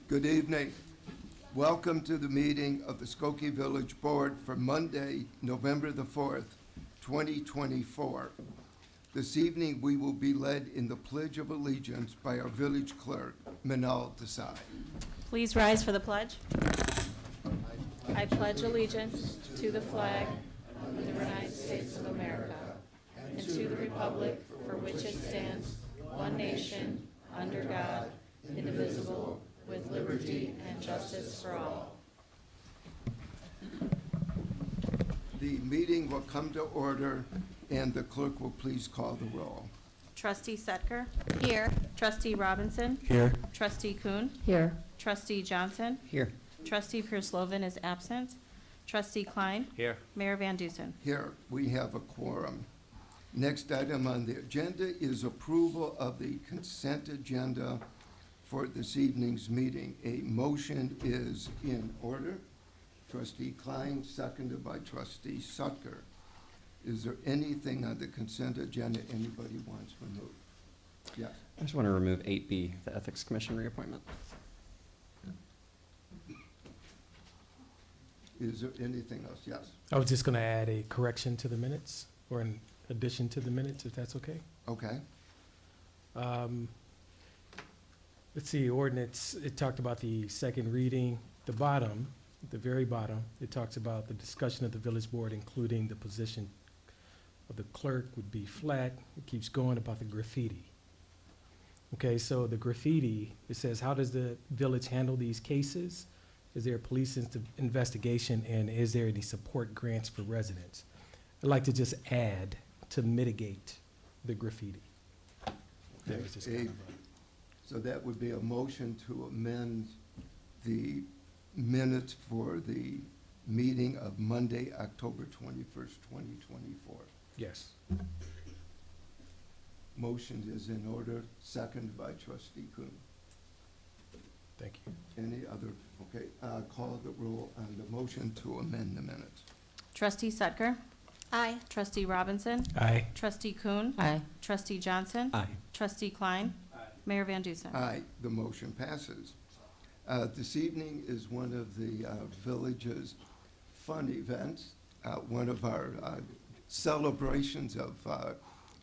Good evening. Welcome to the meeting of the Skokie Village Board for Monday, November the 4th, 2024. This evening, we will be led in the Pledge of Allegiance by our village clerk, Manal Desai. Please rise for the pledge. I pledge allegiance to the flag of the United States of America and to the republic for which it stands, one nation, under God, indivisible, with liberty and justice for all. The meeting will come to order, and the clerk will please call the roll. Trustee Setker? Here. Trustee Robinson? Here. Trustee Kuhn? Here. Trustee Johnson? Here. Trustee Pierce-Lovan is absent. Trustee Klein? Here. Mayor Van Dusen. Here, we have a quorum. Next item on the agenda is approval of the consent agenda for this evening's meeting. A motion is in order. Trustee Klein, seconded by Trustee Sutker. Is there anything on the consent agenda anybody wants removed? Yes. I just want to remove 8B, the Ethics Commission reappointment. Is there anything else? Yes. I was just going to add a correction to the minutes, or an addition to the minutes, if that's okay. Okay. Let's see, ordinance, it talked about the second reading. The bottom, the very bottom, it talks about the discussion of the village board, including the position of the clerk would be flat. It keeps going about the graffiti. Okay, so the graffiti, it says, how does the village handle these cases? Is there a police investigation, and is there any support grants for residents? I'd like to just add to mitigate the graffiti. That was just kind of So that would be a motion to amend the minutes for the meeting of Monday, October 21st, 2024. yes. Motion is in order, seconded by Trustee Kuhn. Thank you. Any other, okay, call the roll on the motion to amend the minutes. Trustee Setker? Aye. Trustee Robinson? Aye. Trustee Kuhn? Aye. Trustee Johnson? Aye. Trustee Klein? Mayor Van Dusen. Aye, the motion passes. This evening is one of the village's fun events, one of our celebrations of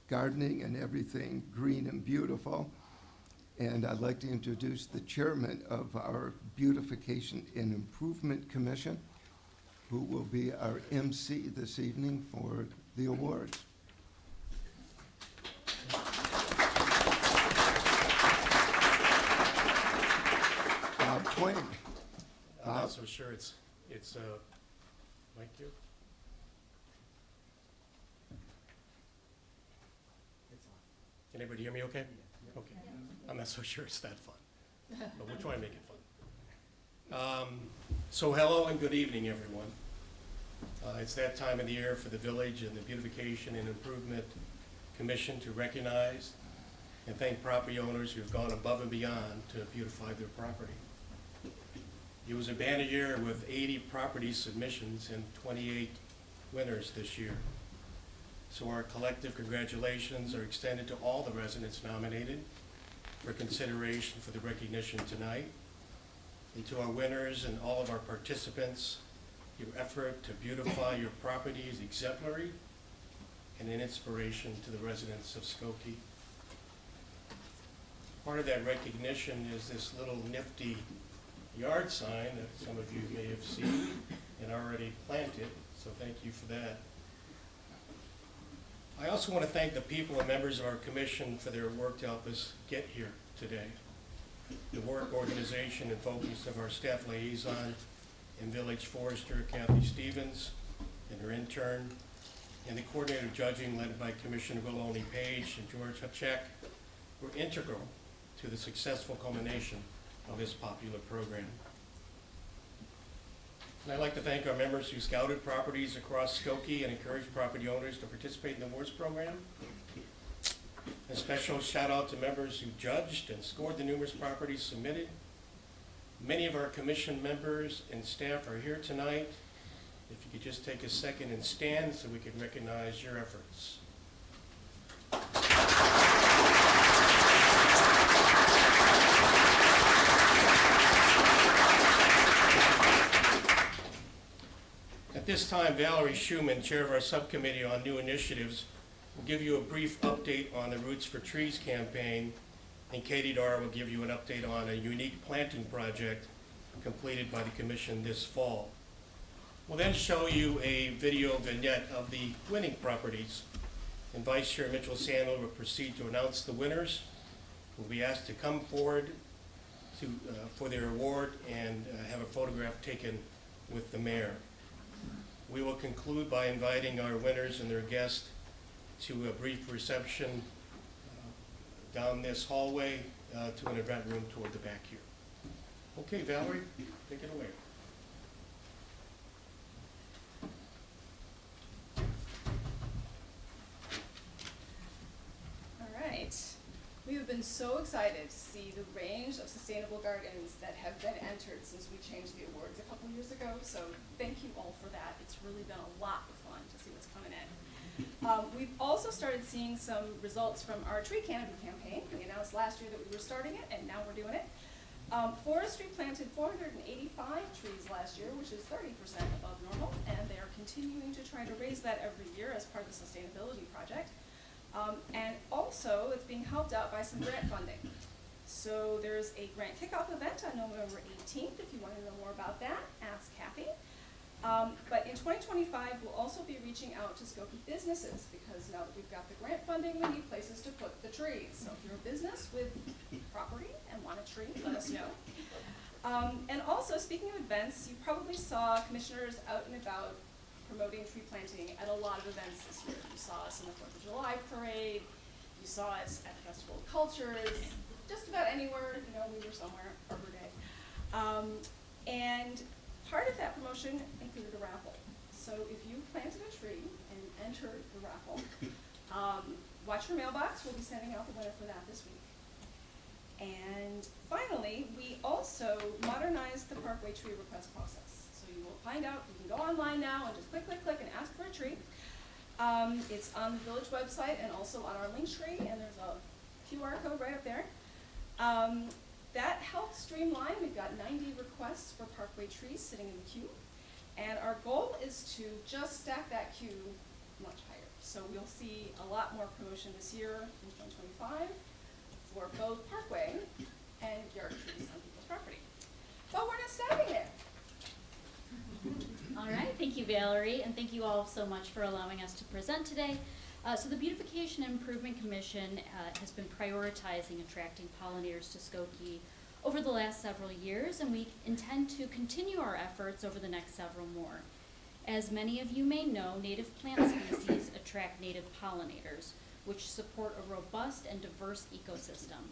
gardening and everything green and beautiful. And I'd like to introduce the chairman of our Beautification and Improvement Commission, who will be our MC this evening for the awards. Quinn. I'm not so sure it's mic here. Can everybody hear me okay? Okay. I'm not so sure it's that fun, but we'll try and make it fun. So hello and good evening, everyone. It's that time of the year for the village and the Beautification and Improvement Commission to recognize and thank property owners who've gone above and beyond to beautify their property. It was a banner year with 80 property submissions and 28 winners this year. So our collective congratulations are extended to all the residents nominated for consideration for the recognition tonight. And to our winners and all of our participants, your effort to beautify your property is exemplary and an inspiration to the residents of Skokie. Part of that recognition is this little nifty yard sign that some of you may have seen and already planted, so thank you for that. I also want to thank the people and members of our commission for their work to help us get here today. The work, organization, and focus of our staff liaison and village forester, Kathy Stevens, and her intern, and the coordinator judging led by Commissioner Wiloni Page and George Hutchek were integral to the successful culmination of this popular program. And I'd like to thank our members who scouted properties across Skokie and encouraged property owners to participate in the awards program. A special shout out to members who judged and scored the numerous properties submitted. Many of our commission members and staff are here tonight. If you could just take a second and stand so we can recognize your efforts. At this time, Valerie Schuman, Chair of our Subcommittee on New Initiatives, will give you a brief update on the Roots for Trees campaign, and Katie Dar will give you an update on a unique planting project completed by the Commission this fall. We'll then show you a video vignette of the winning properties, and Vice Chair Mitchell Sandler will proceed to announce the winners, who will be asked to come forward for their award and have a photograph taken with the mayor. We will conclude by inviting our winners and their guests to a brief reception down this hallway to an event room toward the back here. Okay, Valerie, take it away. All right. We have been so excited to see the range of sustainable gardens that have been entered since we changed the awards a couple years ago. So thank you all for that. It's really been a lot of fun to see what's coming in. We've also started seeing some results from our tree canopy campaign. We announced last year that we were starting it, and now we're doing it. Forestry planted 485 trees last year, which is 30% above normal, and they are continuing to try to raise that every year as part of the sustainability project. And also, it's being helped out by some grant funding. So there's a grant kickoff event on November 18th. If you want to know more about that, ask Kathy. But in 2025, we'll also be reaching out to Skokie businesses, because now that we've got the grant funding, we need places to put the trees. So if you're a business with property and want a tree, let us know. And also, speaking of events, you probably saw commissioners out and about promoting tree planting at a lot of events this year. You saw us in the 4th of July parade, you saw us at the Festival of Cultures, just about anywhere, you know, we were somewhere, Arbor Day. And part of that promotion included a raffle. So if you planted a tree and entered the raffle, watch your mailbox, we'll be sending out the winner for that this week. And finally, we also modernized the Parkway tree request process. So you will find out, you can go online now and just click, click, click and ask for a tree. It's on the village website and also on our Linktree, and there's a QR code right up there. That helps streamline. We've got 90 requests for Parkway trees sitting in the queue. And our goal is to just stack that queue much higher. So we'll see a lot more promotion this year in 2025 for both Parkway and yard trees on people's property. But we're not stopping there. All right, thank you, Valerie, and thank you all so much for allowing us to present today. So the Beautification and Improvement Commission has been prioritizing attracting pollinators to Skokie over the last several years, and we intend to continue our efforts over the next several more. As many of you may know, native plant species attract native pollinators, which support a robust and diverse ecosystem.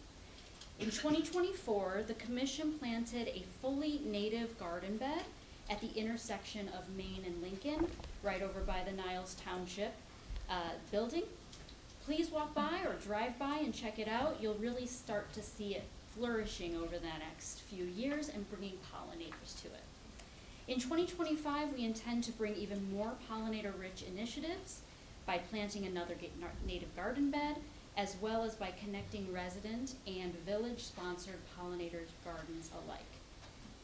In 2024, the Commission planted a fully native garden bed at the intersection of Main and Lincoln, right over by the Niles Township building. Please walk by or drive by and check it out. You'll really start to see it flourishing over the next few years and bringing pollinators to it. In 2025, we intend to bring even more pollinator-rich initiatives by planting another native garden bed, as well as by connecting resident and village-sponsored pollinator gardens alike.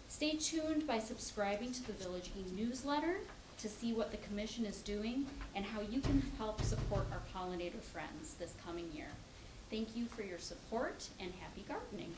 Stay tuned by subscribing to the Village e-newsletter to see what the Commission is doing and how you can help support our pollinator friends this coming year. Thank you for your support and happy gardening.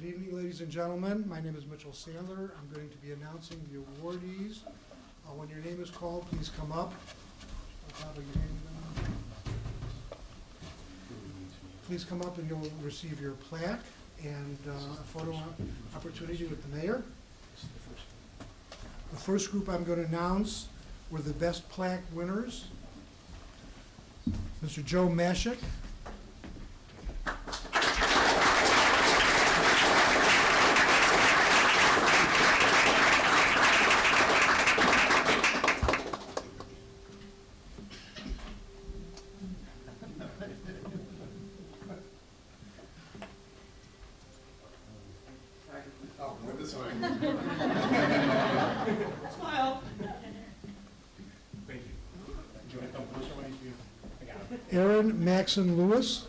Good evening, ladies and gentlemen. My name is Mitchell Sandler. I'm going to be announcing the awardees. When your name is called, please come up. I'll have your name. Please come up and you'll receive your plaque and a photo opportunity with the mayor. The first group I'm going to announce were the best plaque winners. Mr. Joe Mashik. Thank you. Do you want to come closer when you I got it. Aaron Maxon Lewis.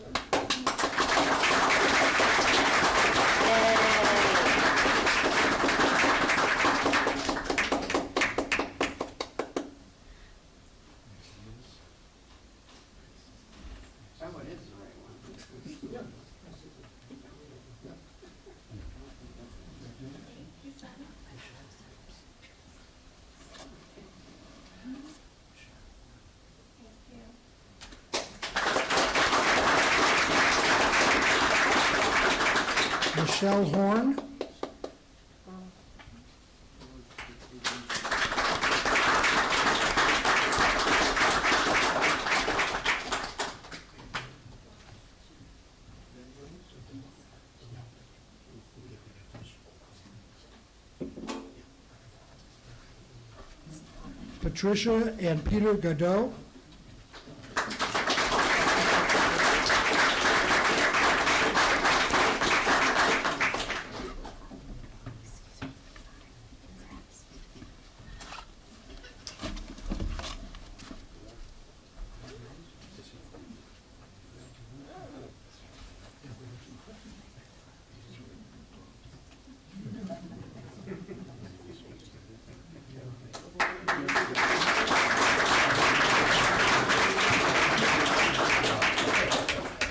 Michelle Horn. Patricia and Peter Godot.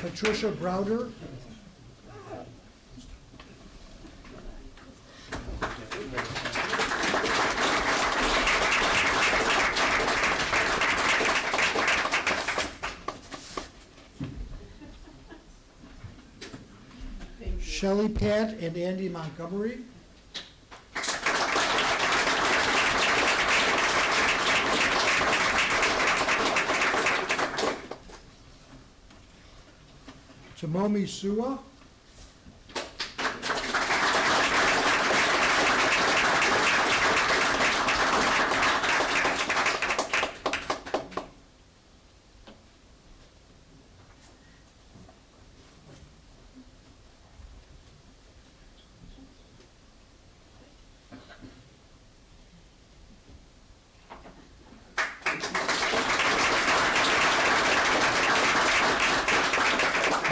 Patricia Browder. Shelley Pat and Andy Montgomery. Tomomi Suwa.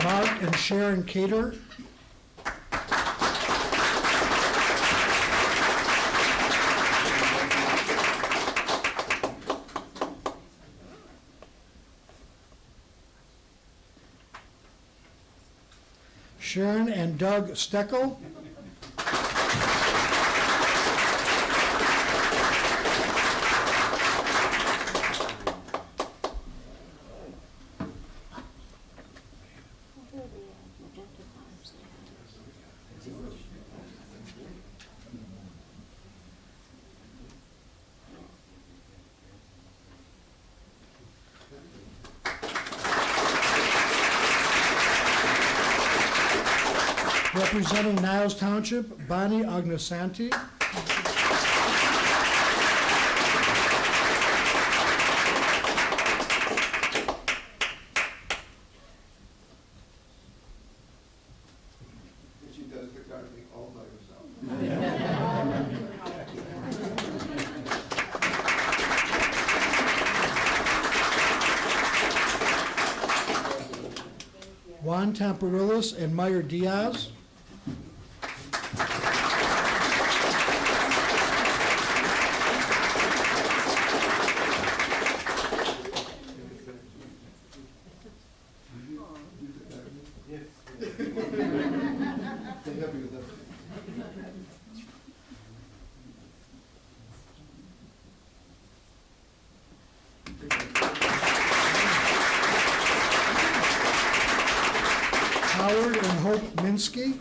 Mark and Sharon Cater. Sharon and Doug Steckel. Representing Niles Township, Bonnie Agnosanti. She does the gardening all by herself. Juan Tamparillas and Meyer Diaz. They help you with that. Hope Minsky.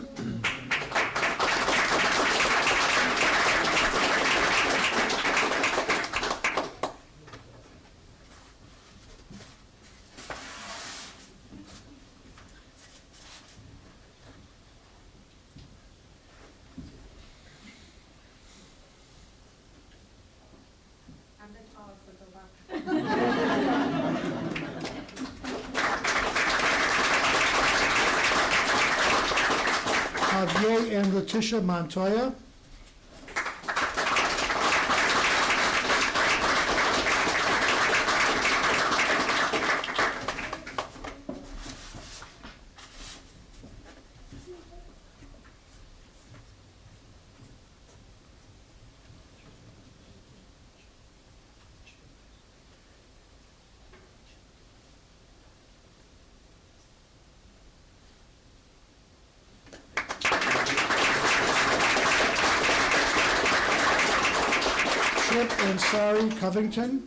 Javier and Letitia Montoya. Chip and Sari Covington.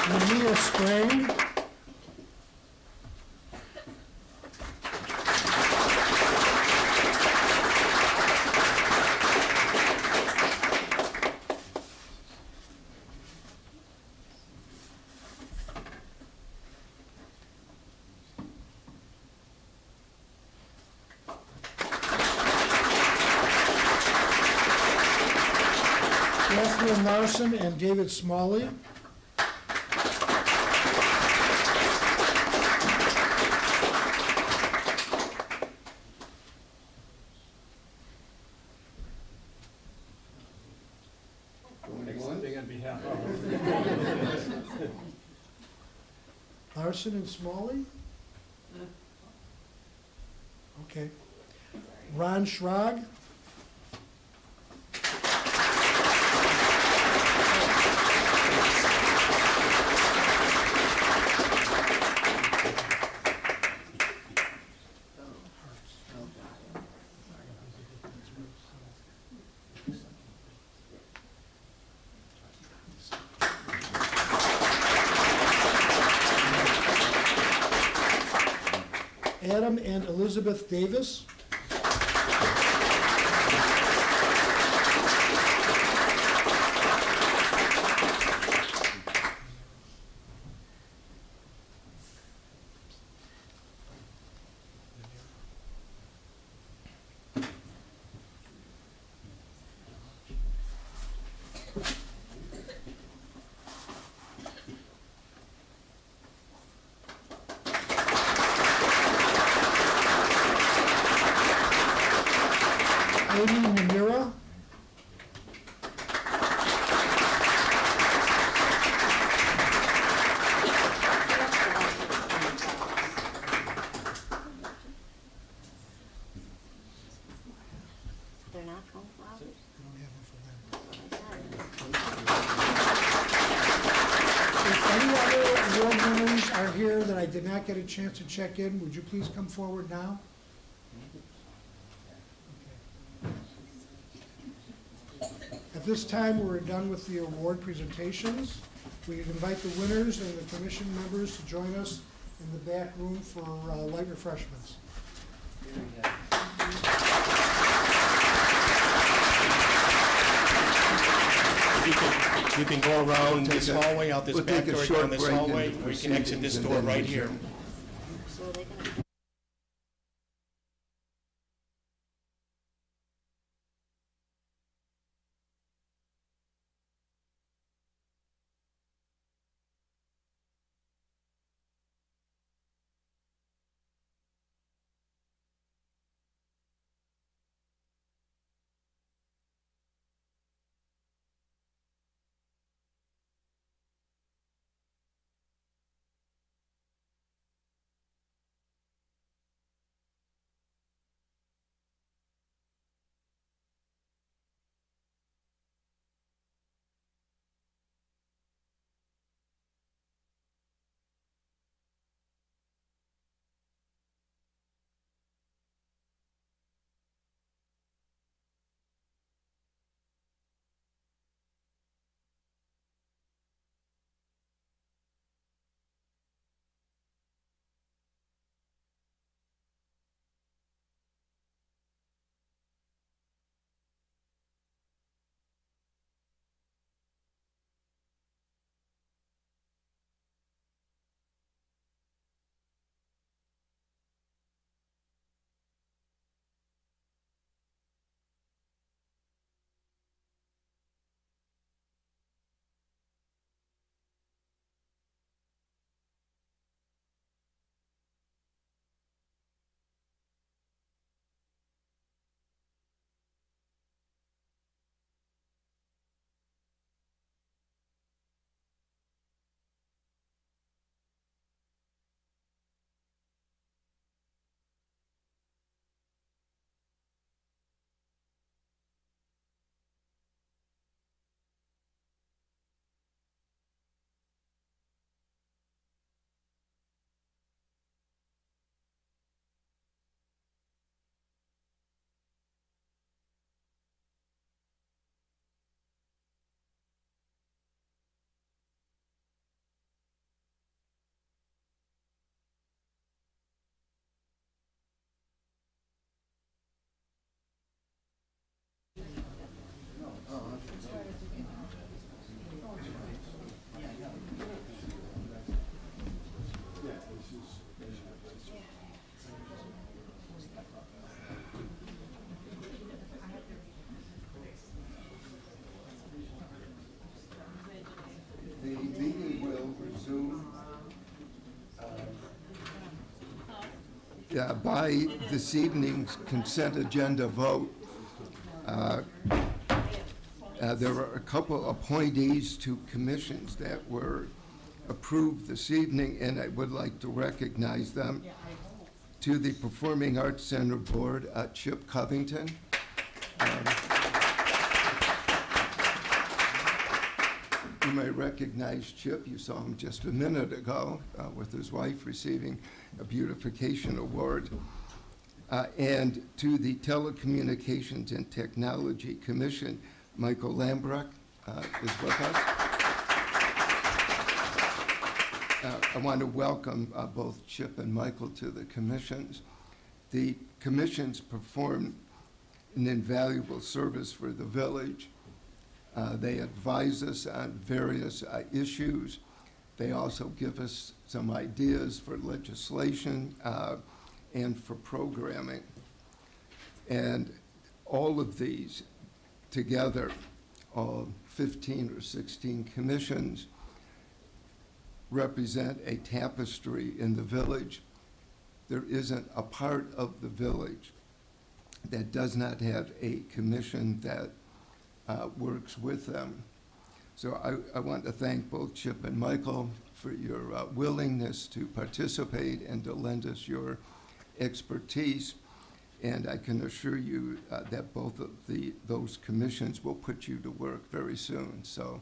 Mania Sprang. Catherine Larson and David Smalley. Larson and Smalley? Okay. Ron Schrag? Adam and Elizabeth Davis. Amy Namira. They're not home flowers? If any other award winners are here that I did not get a chance to check in, would you please come forward now? At this time, we're done with the award presentations. We invite the winners and the commission members to join us in the back room for light refreshments. You can go around this hallway, out this We'll back take a door, short down this break in hallway, the we can exit this proceedings and door then right we here. can- So are they gonna by this evening's consent agenda vote, there are a couple appointees to commissions that were approved this evening, and I would like to recognize them. To the Performing Arts Center Board, Chip Covington. You may recognize Chip. You saw him just a minute ago with his wife receiving a beautification award. And to the Telecommunications and Technology Commission, Michael Lambrecht is with us. I want to welcome both Chip and Michael to the commissions. The commissions perform an invaluable service for the village. They advise us on various issues. They also give us some ideas for legislation and for programming. And all of these together, all 15 or 16 commissions, represent a tapestry in the village. There isn't a part of the village that does not have a commission that works with them. So I want to thank both Chip and Michael for your willingness to participate and to lend us your expertise. And I can assure you that both of those commissions will put you to work very soon. So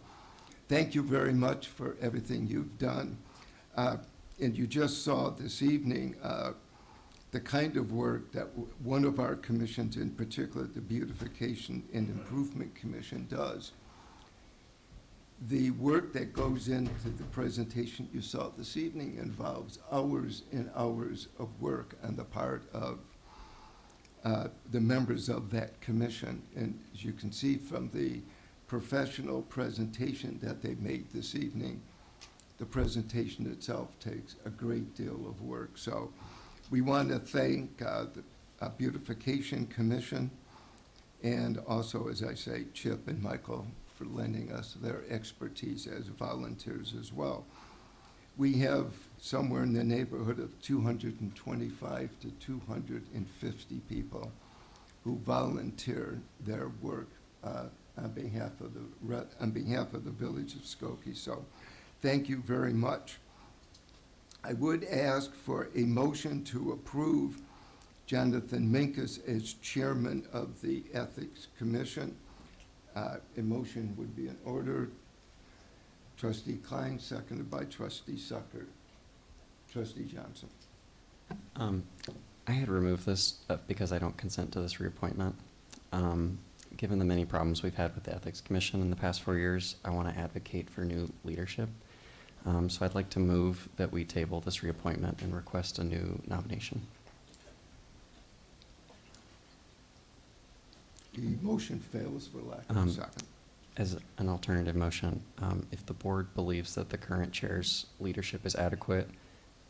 thank you very much for everything you've done. And you just saw this evening the kind of work that one of our commissions, in particular the Beautification and Improvement Commission, does. The work that goes into the presentation you saw this evening involves hours and hours of work on the part of the members of that commission. And as you can see from the professional presentation that they made this evening, the presentation itself takes a great deal of work. So we want to thank the Beautification Commission and also, as I say, Chip and Michael for lending us their expertise as volunteers as well. We have somewhere in the neighborhood of 225 to 250 people who volunteer their work on behalf of the village of Skokie. So thank you very much. I would ask for a motion to approve Jonathan Minkus as chairman of the Ethics Commission. A motion would be in order. Trustee Klein, seconded by Trustee Sucker. Trustee Johnson. I had removed this because I don't consent to this reappointment. Given the many problems we've had with the Ethics Commission in the past 4 years, I want to advocate for new leadership. So I'd like to move that we table this reappointment and request a new nomination. The motion fails for lack of a second. As an alternative motion, if the board believes that the current chair's leadership is adequate,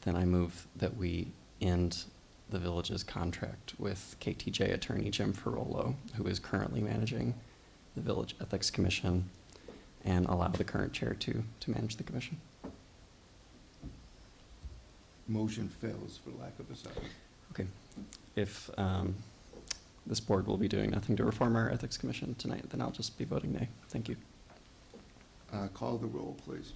then I move that we end the village's contract with KTJ attorney Jim Ferrolo, who is currently managing the Village Ethics Commission, and allow the current chair to manage the commission. Motion fails for lack of a second. Okay. If this board will be doing nothing to reform our Ethics Commission tonight, then I'll just be voting nay. Thank you. Call the roll, please.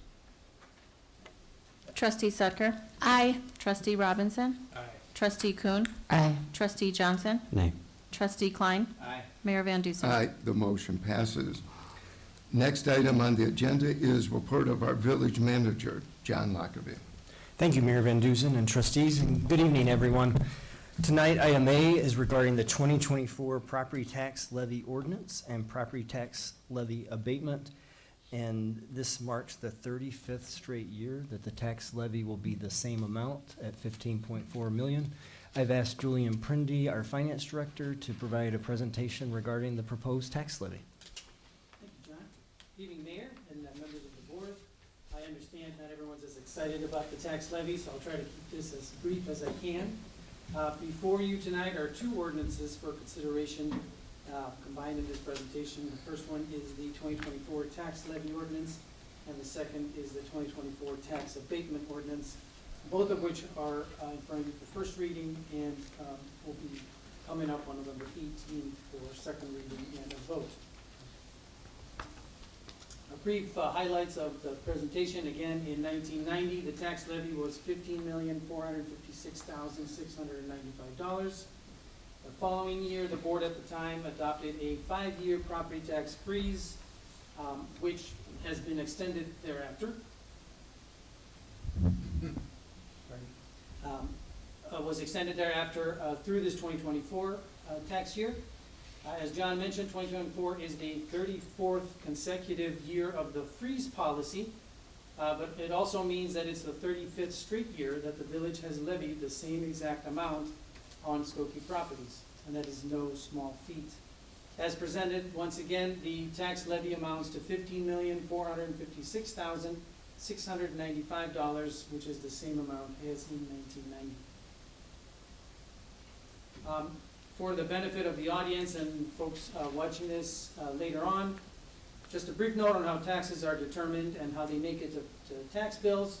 Trustee Sucker? Aye. Trustee Robinson? Aye. Trustee Kuhn? Aye. Trustee Johnson? Nay. Trustee Klein? Aye. Mayor Van Dusen? Aye, the motion passes. Next item on the agenda is report of our village manager, John Lockerbie. Thank you, Mayor Van Dusen and trustees, and good evening, everyone. Tonight, item A is regarding the 2024 property tax levy ordinance and property tax levy abatement. And this marks the 35th straight year that the tax levy will be the same amount at $15.4 million. I've asked Julian Prindy, our finance director, to provide a presentation regarding the proposed tax levy. Thank you, John. Good evening, Mayor and members of the board. I understand not everyone's as excited about the tax levy, so I'll try to keep this as brief as I can. Before you tonight are two ordinances for consideration combined in this presentation. The first one is the 2024 tax levy ordinance, and the second is the 2024 tax abatement ordinance. both of which are in front of you for first reading and will be coming up on November 18th for second reading and a vote. A brief highlights of the presentation. Again, in 1990, the tax levy was $15,456,695. The following year, the board at the time adopted a 5-year property tax freeze, which has been extended thereafter. Was extended thereafter through this 2024 tax year. As John mentioned, 2024 is the 34th consecutive year of the freeze policy, but it also means that it's the 35th straight year that the village has levied the same exact amount on Skokie properties, and that is no small feat. As presented, once again, the tax levy amounts to $15,456,695, which is the same amount as in 1990. For the benefit of the audience and folks watching this later on, just a brief note on how taxes are determined and how they make it to tax bills.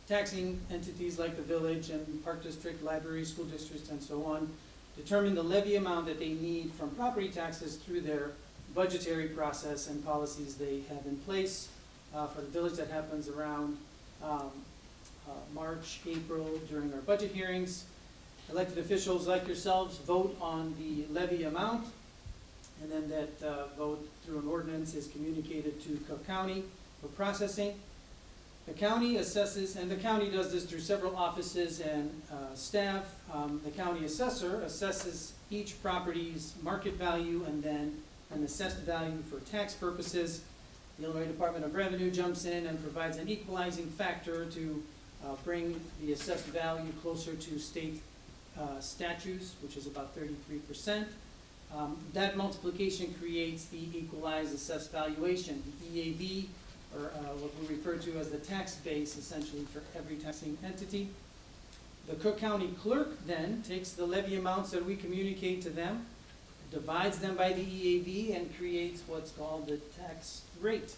Taxing entities like the village and park district, library, school districts, and so on, determine the levy amount that they need from property taxes through their budgetary process and policies they have in place. For the village, that happens around March, April, during our budget hearings. Elected officials like yourselves vote on the levy amount, and then that vote through an ordinance is communicated to Cook County for processing. The county assesses, and the county does this through several offices and staff. The county assessor assesses each property's market value and then an assessed value for tax purposes. The Illinois Department of Revenue jumps in and provides an equalizing factor to bring the assessed value closer to state statutes, which is about 33%. That multiplication creates the equalized assessed valuation, the EAV, or what we refer to as the tax base, essentially, for every taxing entity. The Cook County clerk then takes the levy amounts that we communicate to them, divides them by the EAV, and creates what's called the tax rate.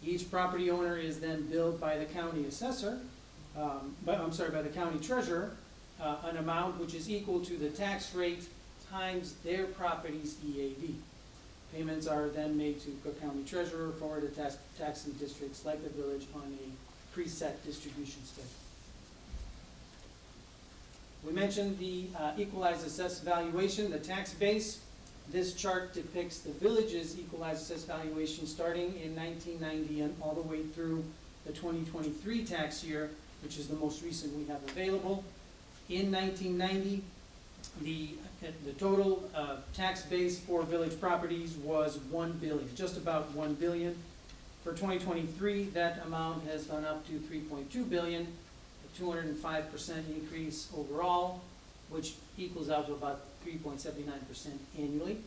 Each property owner is then billed by the county assessor, by the county treasurer, an amount which is equal to the tax rate times their property's EAV. Payments are then made to Cook County Treasurer for the taxing districts like the village on a preset distribution schedule. We mentioned the equalized assessed valuation, the tax base. This chart depicts the village's equalized assessed valuation starting in 1990 and all the way through the 2023 tax year, which is the most recent we have available. In 1990, the total tax base for village properties was $1 billion, just about $1 billion. For 2023, that amount has gone up to $3.2 billion, a 205% increase overall, which equals out to about 3.79% annually.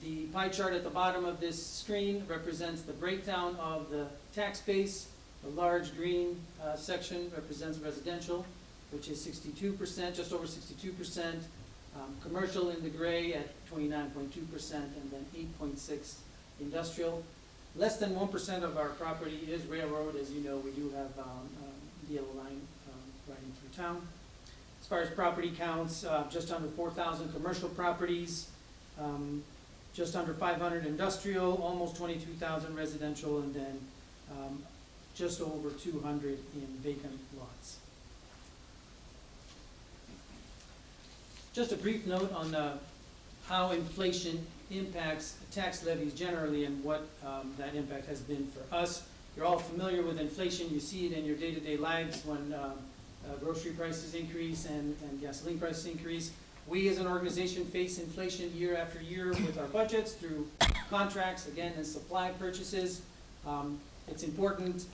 The pie chart at the bottom of this screen represents the breakdown of the tax base. The large green section represents residential, which is 62%, just over 62%. Commercial in the gray at 29.2%, and then 8.6% industrial. Less than 1% of our property is railroad. As you know, we do have the yellow line running through town. As far as property counts, just under 4,000 commercial properties, just under 500 industrial, almost 22,000 residential, and then just over 200 in vacant lots. Just a brief note on how inflation impacts tax levies generally and what that impact has been for us. You're all familiar with inflation. You see it in your day-to-day lives when grocery prices increase and gasoline prices increase. We as an organization face inflation year after year with our budgets through contracts, again, and supply purchases. It's important,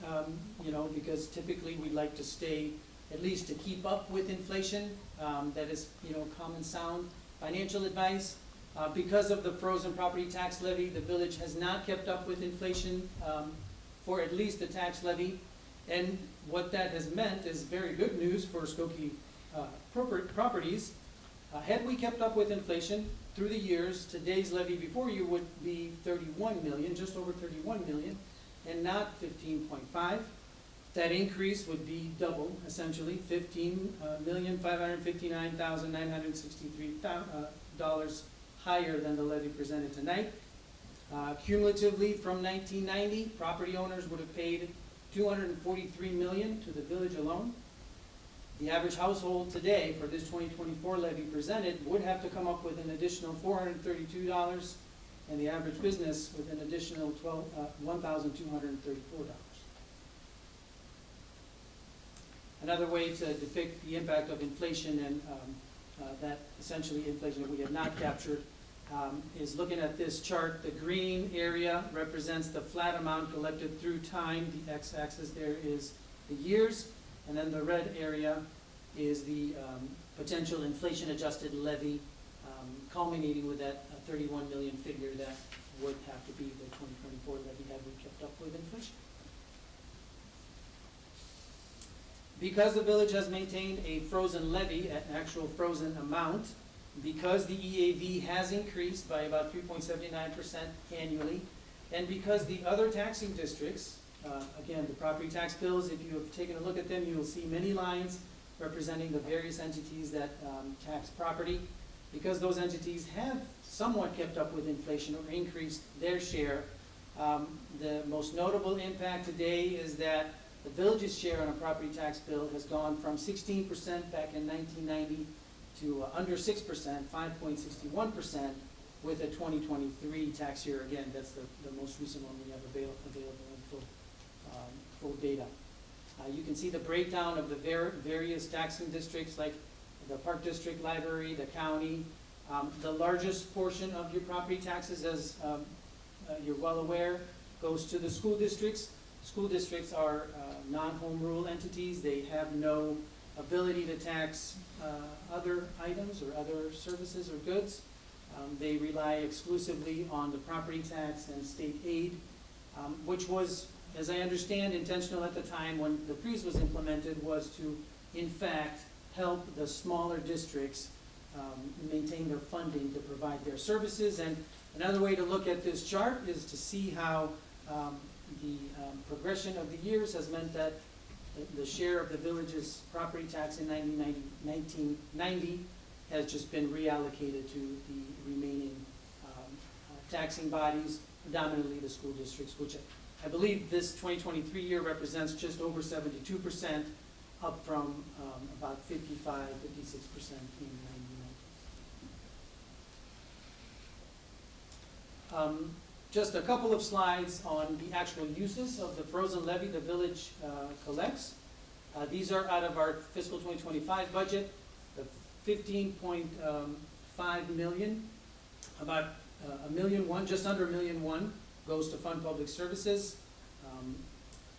because typically we like to stay at least to keep up with inflation. That is, common sound financial advice. Because of the frozen property tax levy, the village has not kept up with inflation for at least the tax levy. And what that has meant is very good news for Skokie properties. Had we kept up with inflation through the years, today's levy before you would be 31 million, just over 31 million, and not 15.5. That increase would be double, essentially, $15,559,963 higher than the levy presented tonight. Cumulatively, from 1990, property owners would have paid $243 million to the village alone. The average household today for this 2024 levy presented would have to come up with an additional $432, and the average business with an additional $1,234. Another way to depict the impact of inflation and that essentially inflation that we have not captured is looking at this chart. The green area represents the flat amount collected through time. The x-axis there is the years, and then the red area is the potential inflation-adjusted levy, culminating with that 31 million figure that would have to be the 2024 levy had we kept up with inflation. Because the village has maintained a frozen levy at an actual frozen amount, because the EAV has increased by about 3.79% annually, and because the other taxing districts, again, the property tax bills, if you have taken a look at them, you will see many lines representing the various entities that tax property. Because those entities have somewhat kept up with inflation or increased their share, the most notable impact today is that the village's share on a property tax bill has gone from 16% back in 1990 to under 6%, 5.61%, with a 2023 tax year. Again, that's the most recent one we have available in full data. You can see the breakdown of the various taxing districts, like the Park District Library, the county. The largest portion of your property taxes, as you're well aware, goes to the school districts. School districts are non-home rule entities. They have no ability to tax other items or other services or goods. They rely exclusively on the property tax and state aid, which was, as I understand, intentional at the time when the freeze was implemented, was to, in fact, help the smaller districts maintain their funding to provide their services. And another way to look at this chart is to see how the progression of the years has meant that the share of the village's property tax in 1990 has just been reallocated to the remaining taxing bodies, predominantly the school districts, which I believe this 2023 year represents just over 72%, up from about 55, 56% in 1990. Just a couple of slides on the actual uses of the frozen levy the village collects. These are out of our fiscal 2025 budget. The 15.5 million, about $1.1 million, just under $1.1 million, goes to fund public services.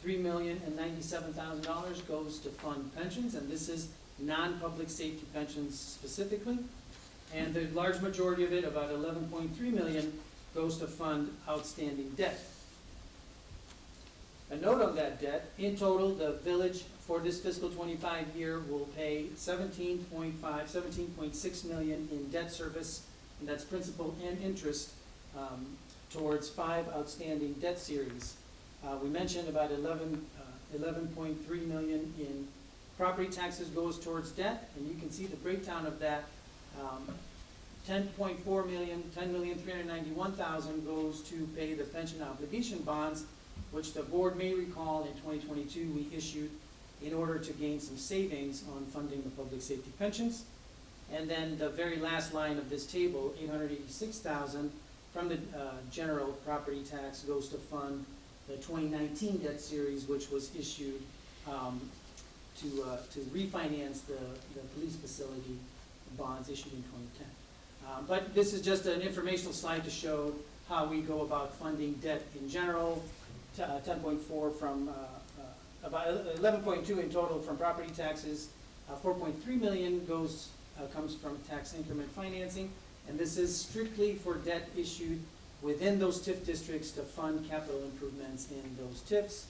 $3,097,000 goes to fund pensions, and this is non-public safety pensions specifically. And the large majority of it, about $11.3 million, goes to fund outstanding debt. A note on that debt, in total, the village for this fiscal 25 year will pay $17.6 million in debt service, and that's principal and interest towards 5 outstanding debt series. We mentioned about $11.3 million in property taxes goes towards debt, and you can see the breakdown of that. $10.4 million, $10,391,000 goes to pay the pension obligation bonds, which the board may recall in 2022 we issued in order to gain some savings on funding the public safety pensions. And then the very last line of this table, $886,000 from the general property tax goes to fund the 2019 debt series, which was issued to refinance the police facility bonds issued in 2010. But this is just an informational slide to show how we go about funding debt in general. 10.4 from, about 11.2 in total from property taxes. 4.3 million comes from tax increment financing, and this is strictly for debt issued within those TIF districts to fund capital improvements in those TIFs.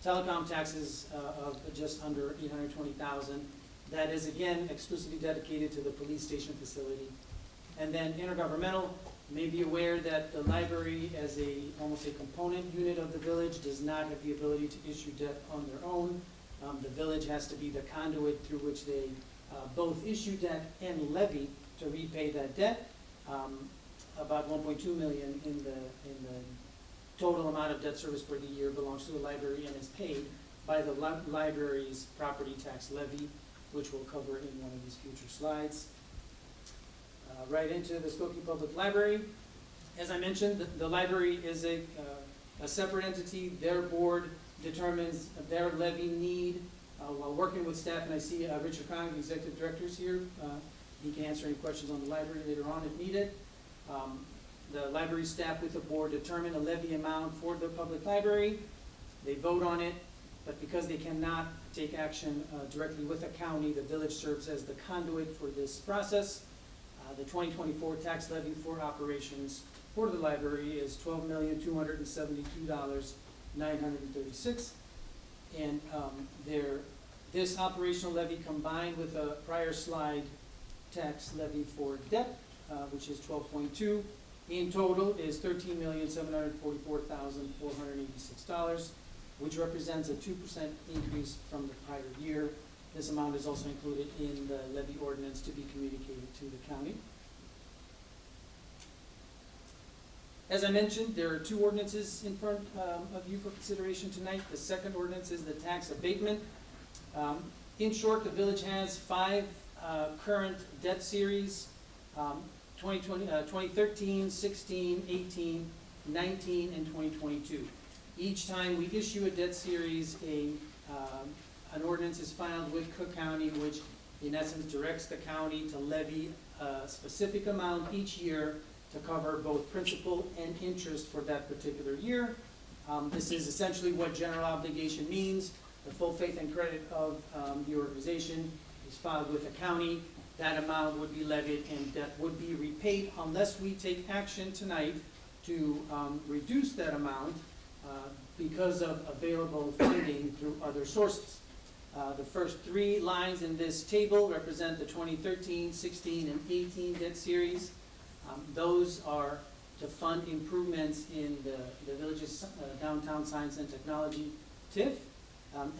Telecom taxes of just under $820,000. That is again exclusively dedicated to the police station facility. And then intergovernmental, you may be aware that the library, as almost a component unit of the village, does not have the ability to issue debt on their own. The village has to be the conduit through which they both issue debt and levy to repay that debt. About 1.2 million in the total amount of debt service for the year belongs to the library and is paid by the library's property tax levy, which we'll cover in one of these future slides. Right into the Skokie Public Library. As I mentioned, the library is a separate entity. Their board determines their levy need while working with staff, and I see Richard Kong, the executive director, is here. He can answer any questions on the library later on if needed. The library staff with the board determine a levy amount for the public library. They vote on it, but because they cannot take action directly with the county, the village serves as the conduit for this process. The 2024 tax levy for operations for the library is $12,272,936. And this operational levy combined with a prior slide tax levy for debt, which is 12.2, in total is $13,744,486, which represents a 2% increase from the prior year. This amount is also included in the levy ordinance to be communicated to the county. As I mentioned, there are two ordinances in front of you for consideration tonight. The second ordinance is the tax abatement. In short, the village has 5 current debt series, 2013, 16, 18, 19, and 2022. Each time we issue a debt series, an ordinance is filed with Cook County, which in essence directs the county to levy a specific amount each year to cover both principal and interest for that particular year. This is essentially what general obligation means. The full faith and credit of the organization is filed with the county. That amount would be levied and debt would be repaid unless we take action tonight to reduce that amount because of available funding through other sources. The first 3 lines in this table represent the 2013, 16, and 18 debt series. Those are to fund improvements in the village's downtown science and technology TIF.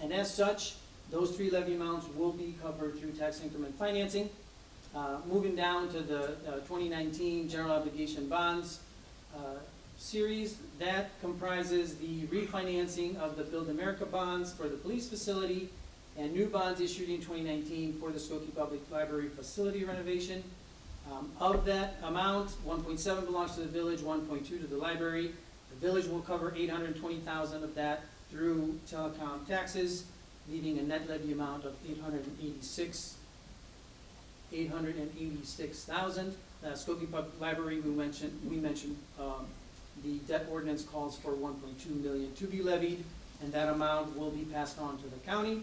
And as such, those 3 levy amounts will be covered through tax increment financing. Moving down to the 2019 general obligation bonds series, that comprises the refinancing of the Build America bonds for the police facility and new bonds issued in 2019 for the Skokie Public Library facility renovation. Of that amount, 1.7 belongs to the village, 1.2 to the library. The village will cover $820,000 of that through telecom taxes, leaving a net levy amount of $886,000. Skokie Public Library, we mentioned the debt ordinance calls for $1.2 million to be levied, and that amount will be passed on to the county.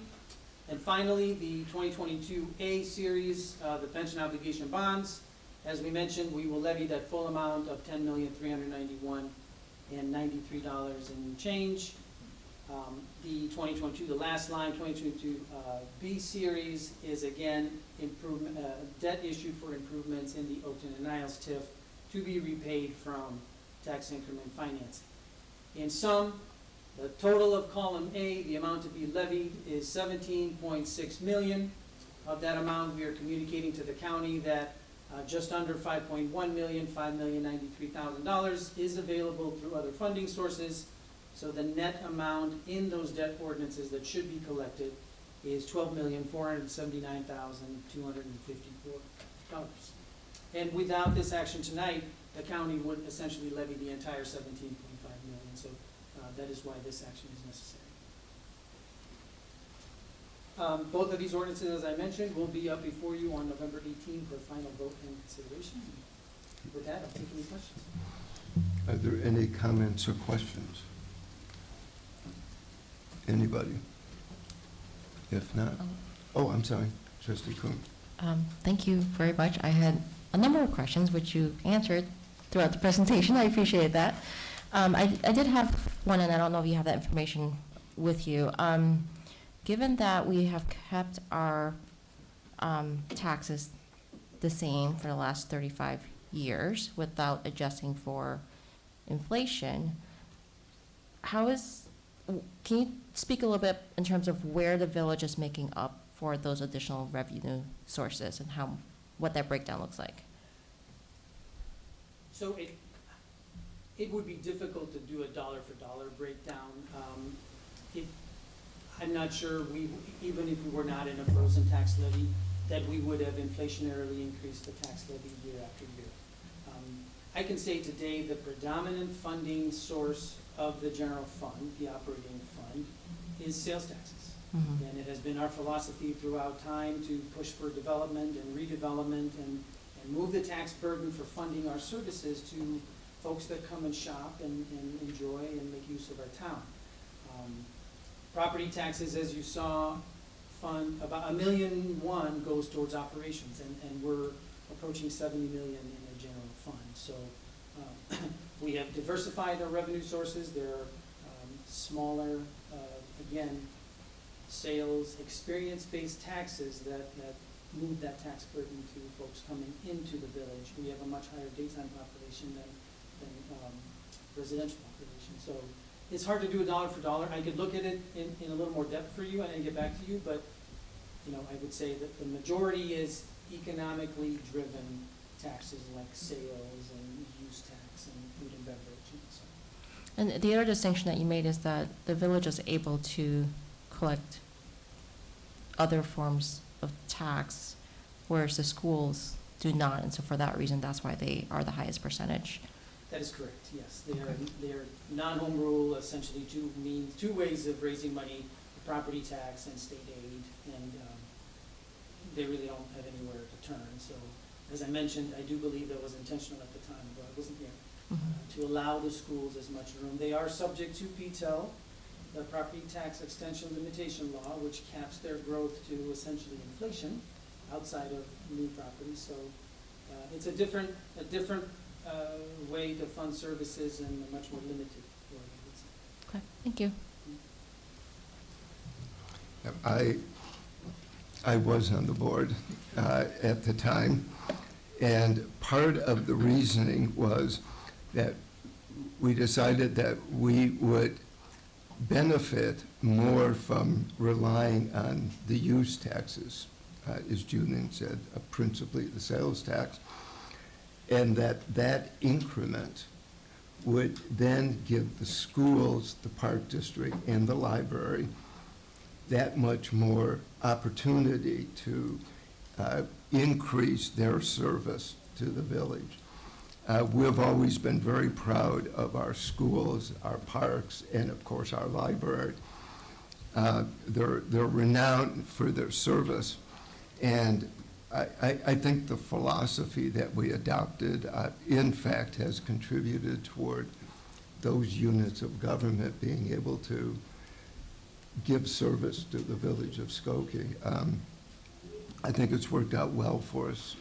And finally, the 2022A series, the pension obligation bonds. As we mentioned, we will levy that full amount of $10,391,093 and change. The 2022, the last line, 2022 B series is again improvement, debt issue for improvements in the Oakton and Niles TIF to be repaid from tax increment financing. In sum, the total of column A, the amount to be levied, is $17.6 million. Of that amount, we are communicating to the county that just under $5.1 million, $5,093,000 is available through other funding sources. So the net amount in those debt ordinances that should be collected is $12,479,254. And without this action tonight, the county would essentially levy the entire $17.5 million. So that is why this action is necessary. Both of these ordinances, as I mentioned, will be up before you on November 18th for final vote and consideration. With that, I'll take any questions. Are there any comments or questions? Anybody? If not, oh, I'm sorry, Trustee Kuhn. Thank you very much. I had a number of questions which you answered throughout the presentation. I appreciate that. I did have one, and I don't know if you have that information with you. Given that we have kept our taxes the same for the last 35 years without adjusting for inflation. Can you speak a little bit in terms of where the village is making up for those additional revenue sources and what that breakdown looks like? So it would be difficult to do a dollar for dollar breakdown. I'm not sure even if we were not in a frozen tax levy, that we would have inflationarily increased the tax levy year after year. I can say today the predominant funding source of the general fund, the operating fund, is sales taxes. Mhm. And it has been our philosophy throughout time to push for development and redevelopment and move the tax burden for funding our services to folks that come and shop and enjoy and make use of our town. Property taxes, as you saw, fund about $1.1 million goes towards operations, and we're approaching $70 million in the general fund. So we have diversified our revenue sources. There are smaller, again, sales, experience-based taxes that move that tax burden to folks coming into the village. We have a much higher daytime population than residential population. So it's hard to do a dollar for dollar. I could look at it in a little more depth for you and get back to you, but I would say that the majority is economically driven taxes like sales and use tax and food and beverage and so. And the other distinction that you made is that the village is able to collect other forms of tax, whereas the schools do not, and so for that reason, that's why they are the highest percentage. That is correct, yes. They're non-home rule, essentially two ways of raising money, property tax and state aid, and they really don't have anywhere to turn. So, as I mentioned, I do believe that was intentional at the time, but I wasn't here, to allow the schools as much room. They are subject to PTEL, the Property Tax Extension Limitation Law, which caps their growth to essentially inflation outside of new properties. So it's a different way to fund services and a much more limited way, I would say. Okay, thank you. I was on the board at the time, and part of the reasoning was that we decided that we would benefit more from relying on the use taxes, as Julian said, principally the sales tax, and that increment would then give the schools, the park district, and the library that much more opportunity to increase their service to the village. We've always been very proud of our schools, our parks, and of course our library. They're renowned for their service, and I think the philosophy that we adopted, in fact, has contributed toward those units of government being able to give service to the village of Skokie. I think it's worked out well for us.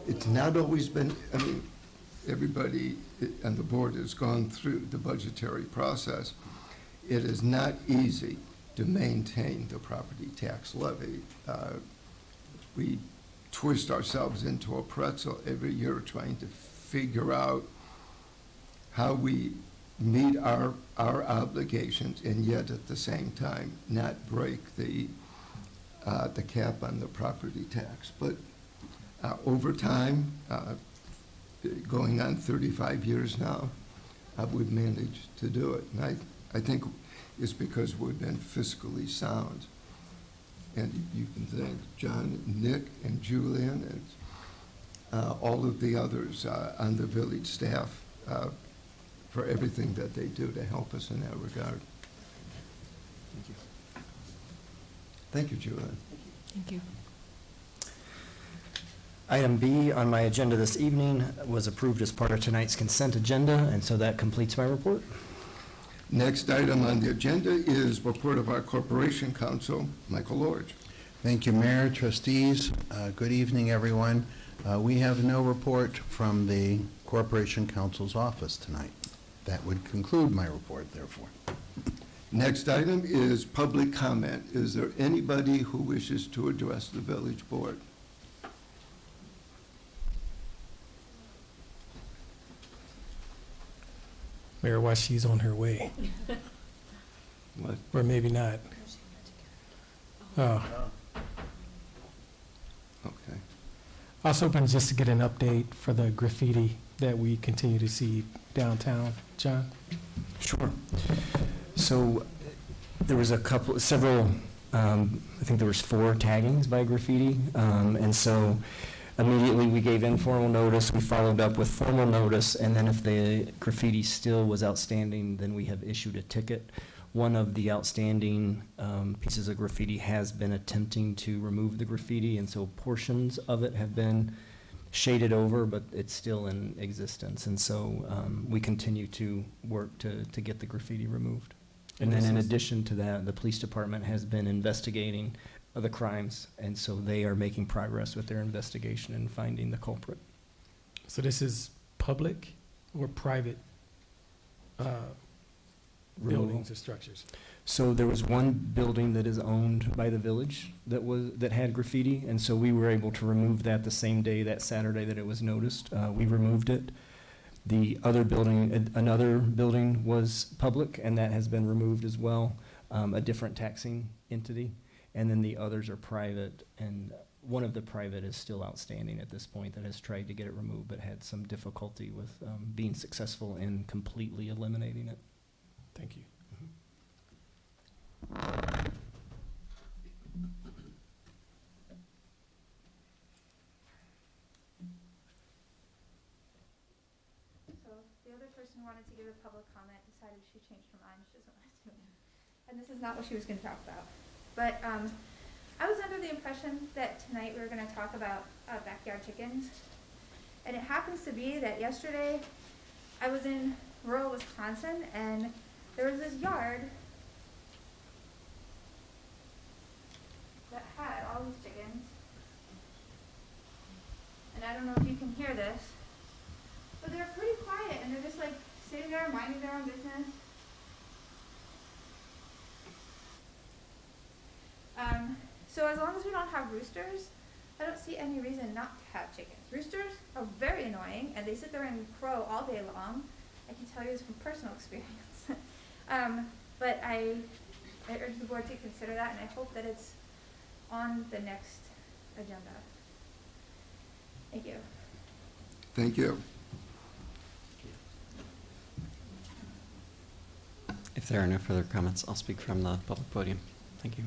It's not always been, everybody on the board has gone through the budgetary process. It is not easy to maintain the property tax levy. We twist ourselves into a pretzel every year trying to figure out how we meet our obligations and yet at the same time not break the cap on the property tax. But over time, going on 35 years now, we've managed to do it. And I think it's because we've been fiscally sound. And you can thank John, Nick, and Julian, and all of the others on the village staff for everything that they do to help us in that regard. Thank you. Thank you, Julian. Thank you. Item B on my agenda this evening was approved as part of tonight's consent agenda, and so that completes my report. Next item on the agenda is report of our Corporation Counsel, Michael Lorge. Thank you, Mayor, trustees. Good evening, everyone. We have no report from the Corporation Counsel's office tonight. That would conclude my report, therefore. Next item is public comment. Is there anybody who wishes to address the village board? Mayor, while she's on her way, What? or maybe not. Oh, Okay. I was hoping just to get an update for the graffiti that we continue to see downtown. John? Sure. So there was several, I think there was 4 taggings by graffiti. And so immediately we gave informal notice, we followed up with formal notice, and then if the graffiti still was outstanding, then we have issued a ticket. One of the outstanding pieces of graffiti has been attempting to remove the graffiti, and so portions of it have been shaded over, but it's still in existence. And so we continue to work to get the graffiti removed. And then in addition to that, the police department has been investigating the crimes, and so they are making progress with their investigation and finding the culprit. So this is public or private Removal. buildings or structures? So there was one building that is owned by the village that had graffiti, and so we were able to remove that the same day, that Saturday that it was noticed. We removed it. The other building, another building was public, and that has been removed as well, a different taxing entity. And then the others are private, and one of the private is still outstanding at this point that has tried to get it removed, but had some difficulty with being successful in completely eliminating it. Thank you. So the other person who wanted to give a public comment decided she changed her mind, she doesn't want to do it. And this is not what she was gonna talk about. But, I was under the impression that tonight we were gonna talk about, backyard chickens. And it happens to be that yesterday, I was in rural Wisconsin, and there was this yard that had all these chickens. And I don't know if you can hear this, but they're pretty quiet, and they're just like sitting there minding their own business. So as long as we don't have roosters, I don't see any reason not to have chickens. Roosters are very annoying, and they sit there and crow all day long. I can tell you this from personal experience. But I urge the board to consider that, and I hope that it's on the next agenda. Thank you. Thank you. If there are no further comments, I'll speak from the public podium. Thank you.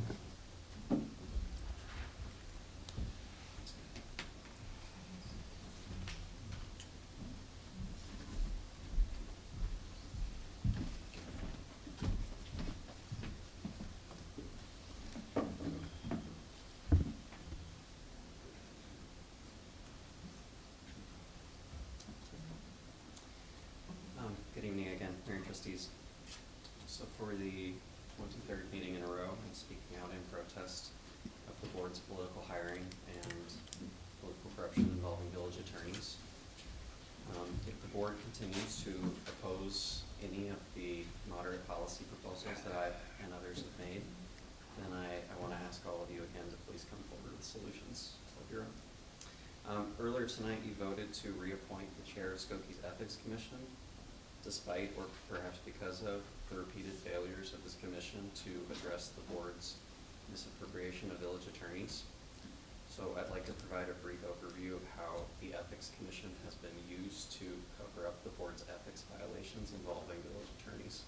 Good evening again, Mayor and Trustees. So for the 23rd meeting in a row, I'm speaking out in protest of the board's political hiring and political corruption involving village attorneys. If the board continues to oppose any of the moderate policy proposals that I and others have made, then I want to ask all of you again to please come forward with solutions of your own. Earlier tonight, you voted to reappoint the chair of Skoki's Ethics Commission, despite or perhaps because of the repeated failures of this commission to address the board's misappropriation of village attorneys. So I'd like to provide a brief overview of how the Ethics Commission has been used to cover up the board's ethics violations involving village attorneys.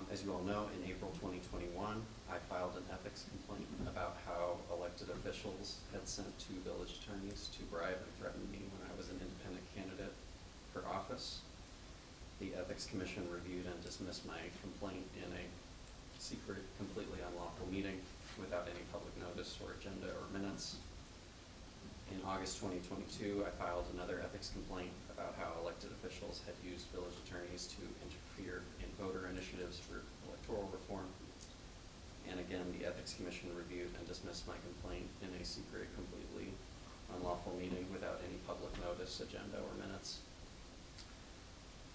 As you all know, in April 2021, I filed an ethics complaint about how elected officials had sent 2 village attorneys to bribe and threaten me when I was an independent candidate for office. The Ethics Commission reviewed and dismissed my complaint in a secret, completely unlawful meeting without any public notice or agenda or minutes. In August 2022, I filed another ethics complaint about how elected officials had used village attorneys to interfere in voter initiatives for electoral reform. And again, the Ethics Commission reviewed and dismissed my complaint in a secret, completely unlawful meeting without any public notice, agenda, or minutes.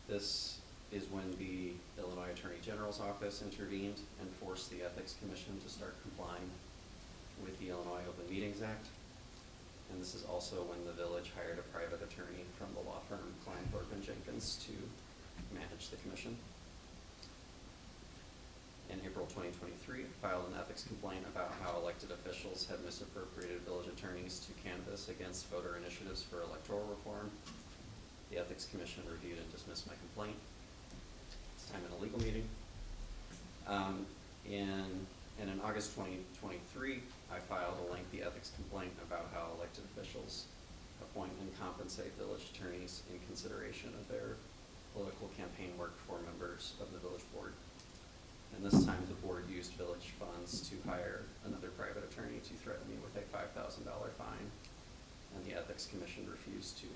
This is when the Illinois Attorney General's office intervened and forced the Ethics Commission to start complying with the Illinois Open Meetings Act. And this is also when the village hired a private attorney from the law firm Kleinthorpe & Jenkins to manage manage the commission. In April 2023, I filed an ethics complaint about how elected officials had misappropriated village attorneys to canvass against voter initiatives for electoral reform. The Ethics Commission reviewed and dismissed my complaint. This time in a legal meeting. And in August 2023, I filed a lengthy ethics complaint about how elected officials appoint and compensate village attorneys in consideration of their political campaign work for members of the village board. And this time the board used village funds to hire another private attorney to threaten me with a $5,000 fine. And the Ethics Commission refused to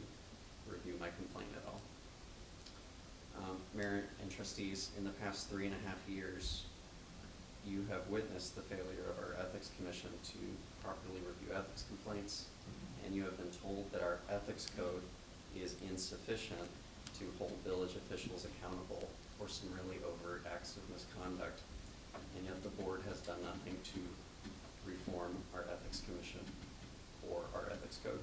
review my complaint at all. Mayor and trustees, in the past 3.5 years, you have witnessed the failure of our Ethics Commission to properly review ethics complaints, and you have been told that our ethics code is insufficient to hold village officials accountable for some really overt acts of misconduct, and yet the board has done nothing to reform our Ethics Commission or our ethics code.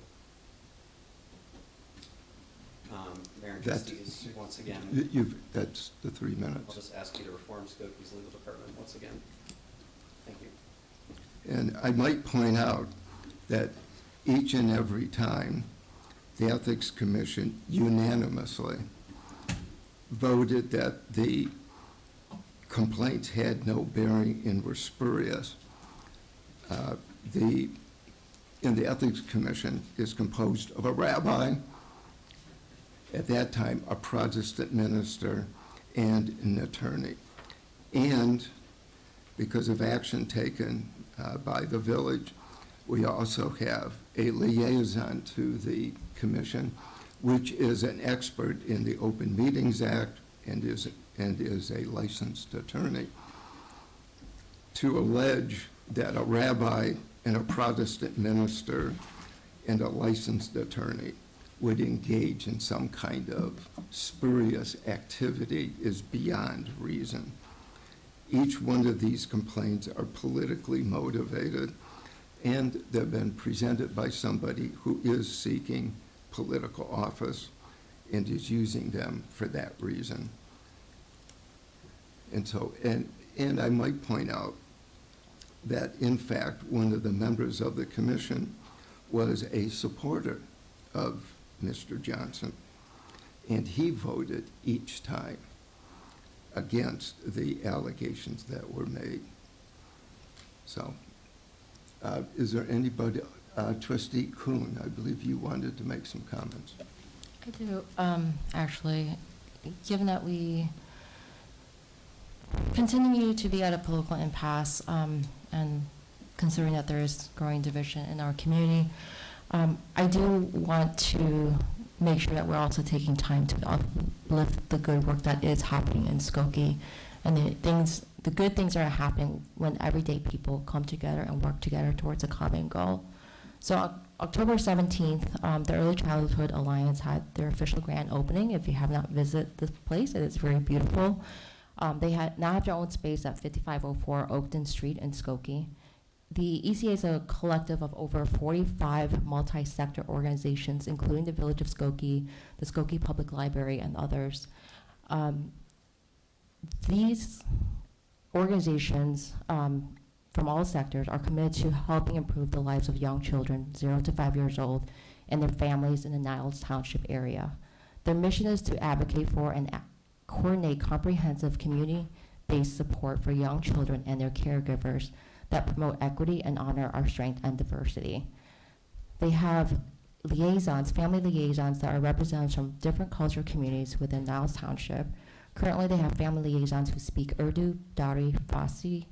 Mayor and trustees, once again, That's the 3 minutes. I'll just ask you to reform Skoki's legal department once again. Thank you. And I might point out that each and every time, the Ethics Commission unanimously voted that the complaints had no bearing and were spurious. The Ethics Commission is composed of a rabbi, at that time a Protestant minister, and an attorney. And because of action taken by the village, we also have a liaison to the commission, which is an expert in the Open Meetings Act and is a licensed attorney. To allege that a rabbi and a Protestant minister and a licensed attorney would engage in some kind of spurious activity is beyond reason. Each one of these complaints are politically motivated, and they've been presented by somebody who is seeking political office and is using them for that reason. And so, and I might point out that, in fact, one of the members of the commission was a supporter of Mr. Johnson, and he voted each time against the allegations that were made. So, is there anybody, Trustee Kuhn, I believe you wanted to make some comments. I do, actually, given that we continue to be at a political impasse, and considering that there is growing division in our community, I do want to make sure that we're also taking time to uplift the good work that is happening in Skokie, and the good things that are happening when everyday people come together and work together towards a common goal. So October 17th, the Early Childhood Alliance had their official grand opening. If you have not visited this place, it is very beautiful. They now have their own space at 5504 Oakton Street in Skokie. The ECA is a collective of over 45 multi-sector organizations, including the Village of Skokie, the Skokie Public Library, and others. These organizations from all sectors are committed to helping improve the lives of young children 0 to 5 years old and their families in the Niles Township area. Their mission is to advocate for and coordinate comprehensive community-based support for young children and their caregivers that promote equity and honor our strength and diversity. They have liaisons, family liaisons that are representatives from different cultural communities within Niles Township. Currently, they have family liaisons who speak Urdu, Dari, Farsi,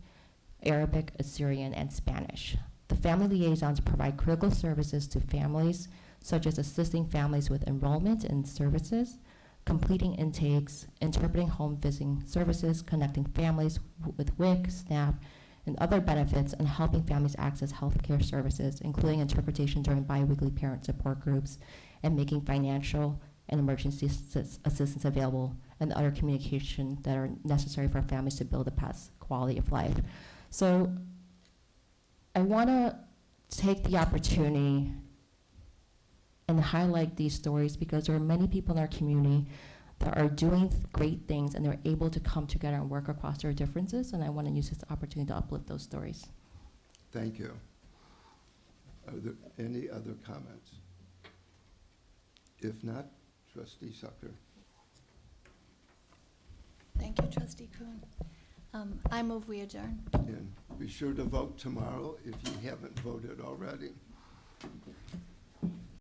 Arabic, Assyrian, and Spanish. The family liaisons provide critical services to families, such as assisting families with enrollment in services, completing intakes, interpreting home visiting services, connecting families with WIC, SNAP, and other benefits, and helping families access health care services, including interpretation during biweekly parent support groups, and making financial and emergency assistance available, and other communication that are necessary for families to build a past quality of life. So I want to take the opportunity and highlight these stories because there are many people in our community that are doing great things, and they're able to come together and work across their differences, and I want to use this opportunity to uplift those stories. Thank you. Are there any other comments? If not, Trustee Sucker. Thank you, Trustee Kuhn. I move we adjourn. And be sure to vote tomorrow if you haven't voted already.